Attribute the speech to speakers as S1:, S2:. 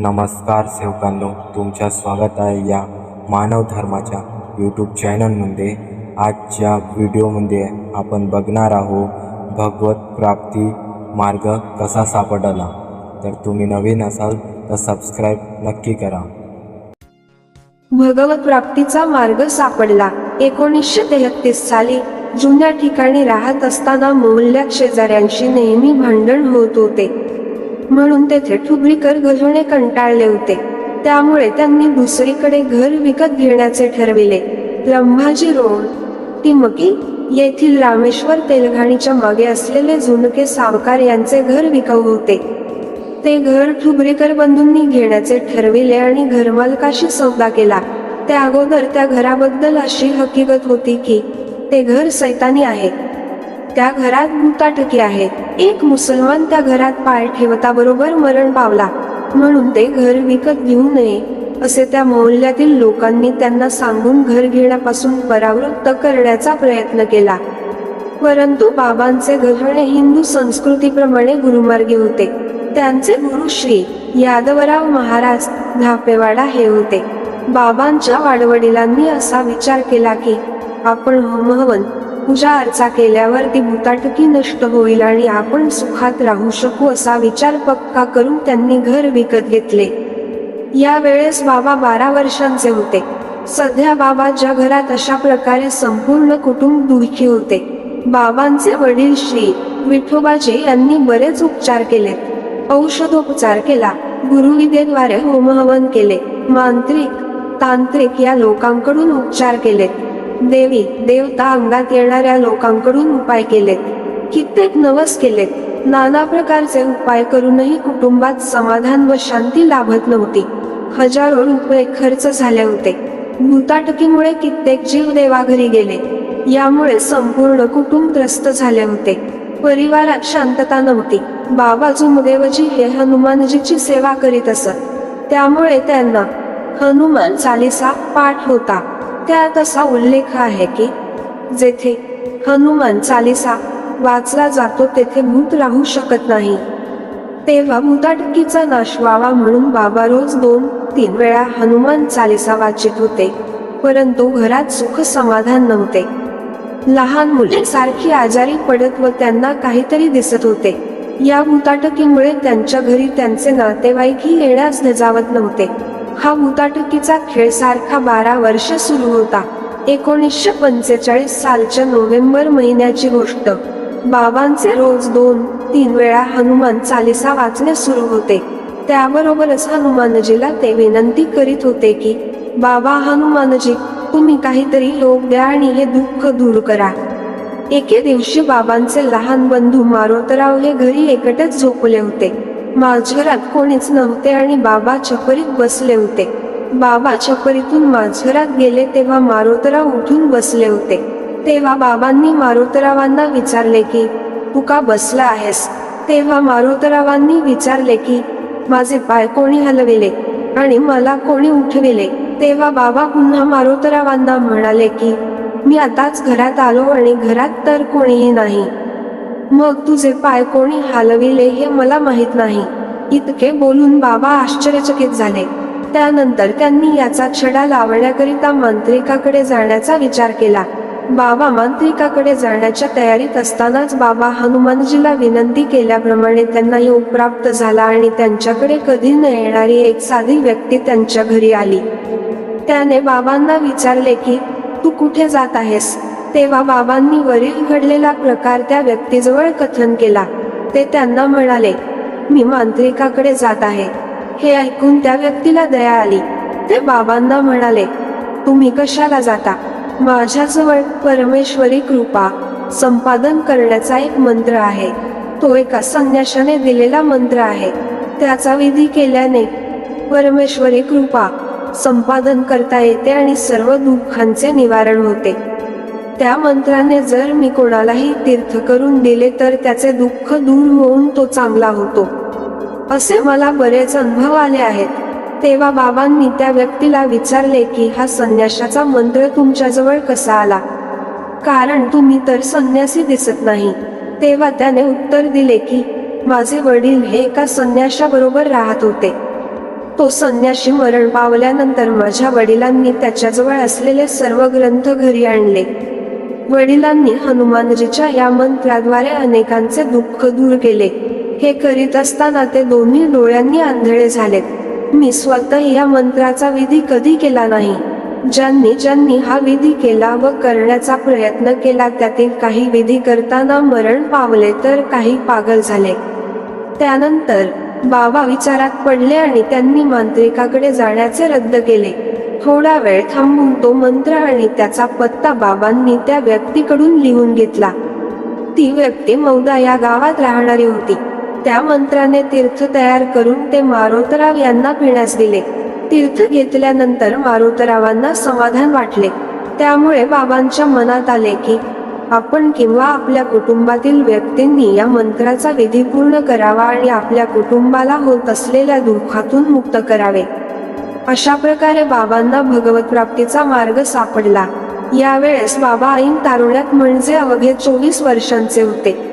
S1: नमस्कार सेवकांनो, तुमच्या स्वागत आहे या मानव धर्माच्या यूट्यूब चॅनलमध्ये। आजच्या व्हिडिओमध्ये आपण बघणार आहोत भगवत प्राप्ती मार्ग कसा सापडला। तर तुम्ही नवीन असाल तर सबस्क्राइब नक्की करा।
S2: भगवत प्राप्तीचा मार्ग सापडला। 1933 साली जुन्या ठिकाणी राहत असताना मोहल्ल्यात शेजाऱ्यांशी नेहमी भांडण होत होते, म्हणून तेथे ठुबरीकर घराणे कंटाळले होते। त्यामुळे त्यांनी दुसरीकडे घर विकत घेण्याचे ठरविले। रंभाजी रोड, टिमकी येथील रामेश्वर तेलघाणीच्या मागे असलेले झुणके सावकार यांचे घर विकाऊ होते। ते घर ठुबरीकर बंधूंनी घेण्याचे ठरविले आणि घरमालकाशी सौदा केला। त्या अगोदर त्या घराबद्दल अशी हकीकत होती की ते घर सैतानी आहे, त्या घरात भुताटकी आहे। एक मुसलमान त्या घरात पाय ठेवता बरोबर मरण पावला, म्हणून ते घर विकत घेऊ नये असे त्या मोहल्ल्यातील लोकांनी त्यांना सांगून घर घेण्यापासून परावृत्त करण्याचा प्रयत्न केला। परंतु बाबांचे घराणे हिंदू संस्कृतीप्रमाणे गुरुमार्गी होते। त्यांचे गुरु श्री यादवराव महाराज धापेवाडा हे होते। बाबांच्या वाडवडिलांनी असा विचार केला की आपण होमहवन पूजा अर्चा केल्यावर ती भुताटकी नष्ट होईल आणि आपण सुखात राहू शकू असा विचार पक्का करून त्यांनी घर विकत घेतले। या वेळेस बाबा 12 वर्षांचे होते। सध्या बाबा ज्या घरात अशा प्रकारे संपूर्ण कुटुंब दुःखी होते। बाबांचे वडील श्री विठोबाजी यांनी बरेच उपचार केले, औषधोपचार केला, गुरुविद्येद्वारे होमहवन केले, मांत्रिक तांत्रिक या लोकांकडून उपचार केलेत, देवी देवता अंगात येणाऱ्या लोकांकडून उपाय केलेत, कित्येक नवस केलेत। नाना प्रकारचे उपाय करूनही कुटुंबात समाधान व शांती लाभत नव्हती। हजारो रुपये खर्च झाले होते। भुताटकीमुळे कित्येक जीव देवाघरी गेले। यामुळे संपूर्ण कुटुंब त्रस्त झाले होते। परिवारात शांतता नव्हती। बाबा जुमदेवजी हे हनुमानजीची सेवा करीत असत, त्यामुळे त्यांना हनुमान चालीसा पाठ होता। त्यात असा उल्लेख आहे की जेथे हनुमान चालीसा वाचला जातो तेथे भूत राहू शकत नाही। तेव्हा भुताटकीचा नाश व्हावा म्हणून बाबा रोज 2-3 वेळा हनुमान चालीसा वाचित होते, परंतु घरात सुख समाधान नव्हते। लहान मुले सारखी आजारी पडत व त्यांना काहीतरी दिसत होते। या भुताटकीमुळे त्यांच्या घरी त्यांचे नातेवाईकही येण्यास धजावत नव्हते। हा भुताटकीचा खेळ सारखा 12 वर्ष सुरू होता। 1945 सालच्या नोव्हेंबर महिन्याची गोष्ट। बाबांचे रोज 2-3 वेळा हनुमान चालीसा वाचणे सुरू होते। त्याबरोबरच हनुमानजीला ते विनंती करीत होते की बाबा हनुमानजी, तुम्ही काहीतरी योग द्या आणि हे दुःख दूर करा। एके दिवशी बाबांचे लहान बंधू मारोतराव हे घरी एकटेच झोपले होते। माझघरात कोणीच नव्हते आणि बाबा छपरीत बसले होते। बाबा छपरीतून माझघरात गेले तेव्हा मारोतराव उठून बसले होते। तेव्हा बाबांनी मारोतरावांना विचारले की तू का बसला आहेस? तेव्हा मारोतरावांनी विचारले की माझे पाय कोणी हलविले आणि मला कोणी उठविले? तेव्हा बाबा पुन्हा मारोतरावांना म्हणाले की मी आताच घरात आलो आणि घरात तर कोणीही नाही, मग तुझे पाय कोणी हलविले हे मला माहित नाही। इतके बोलून बाबा आश्चर्यचकित झाले। त्यानंतर त्यांनी याचा छडा लावण्याकरिता मांत्रिकाकडे जाण्याचा विचार केला। बाबा मांत्रिकाकडे जाण्याच्या तयारीत असतानाच बाबा हनुमानजीला विनंती केल्याप्रमाणे त्यांना योग प्राप्त झाला आणि त्यांच्याकडे कधी न येणारी एक साधी व्यक्ती त्यांच्या घरी आली। त्याने बाबांना विचारले की तू कुठे जात आहेस? तेव्हा बाबांनी वरील घडलेला प्रकार त्या व्यक्तीजवळ कथन केला। ते त्यांना म्हणाले, मी मांत्रिकाकडे जात आहे। हे ऐकून त्या व्यक्तीला दया आली। ते बाबांना म्हणाले, तुम्ही कशाला जाता? माझ्याजवळ परमेश्वरी कृपा संपादन करण्याचा एक मंत्र आहे। तो एका संन्याशाने दिलेला मंत्र आहे। त्याचा विधी केल्याने परमेश्वरी कृपा संपादन करता येते आणि सर्व दुःखांचे निवारण होते। त्या मंत्राने जर मी कोणालाही तीर्थ करून दिले तर त्याचे दुःख दूर होऊन तो चांगला होतो, असे मला बरेच अनुभव आले आहेत। तेव्हा बाबांनी त्या व्यक्तीला विचारले की हा संन्याशाचा मंत्र तुमच्याजवळ कसा आला? कारण तुम्ही तर संन्यासी दिसत नाही। तेव्हा त्याने उत्तर दिले की माझे वडील हे एका संन्याशाबरोबर राहत होते। तो संन्याशी मरण पावल्यानंतर माझ्या वडिलांनी त्याच्याजवळ असलेले सर्व ग्रंथ घरी आणले. वडिलांनी हनुमानजीच्या या मंत्राद्वारे अनेकांचे दुःख दूर केले. हे करीत असताना ते दोन्ही डोळ्यांनी आंधळे झालेत. मी स्वतः या मंत्राचा विधी कधी केला नाही. ज्यांनी हा विधी केला व करण्याचा प्रयत्न केला त्यातील काही विधी करताना मरण पावले तर काही पागल झाले. त्यानंतर बाबा विचारात पडले आणि त्यांनी मांत्रिकाकडे जाण्याचे रद्द केले. थोडा वेळ थांबून तो मंत्र आणि त्याचा पत्ता बाबांनी त्या व्यक्तीकडून लिहून घेतला. ती व्यक्ती मौदा या गावात राहणारी होती. त्या मंत्राने तीर्थ तयार करून ते मारोतराव यांना पिण्यास दिले. तीर्थ घेतल्यानंतर मारोतरावांना समाधान वाटले. त्यामुळे बाबांच्या मनात आले की आपण किंवा आपल्या कुटुंबातील व्यक्तींनी या मंत्राचा विधी पूर्ण करावा आणि आपल्या कुटुंबाला होत असलेल्या दुःखातून मुक्त करावे. अशा प्रकारे बाबांना भगवत प्राप्तीचा मार्ग सापडला. यावेळेस बाबा ऐन तारुण्यात म्हणजे अवघे 24 वर्षांचे होते.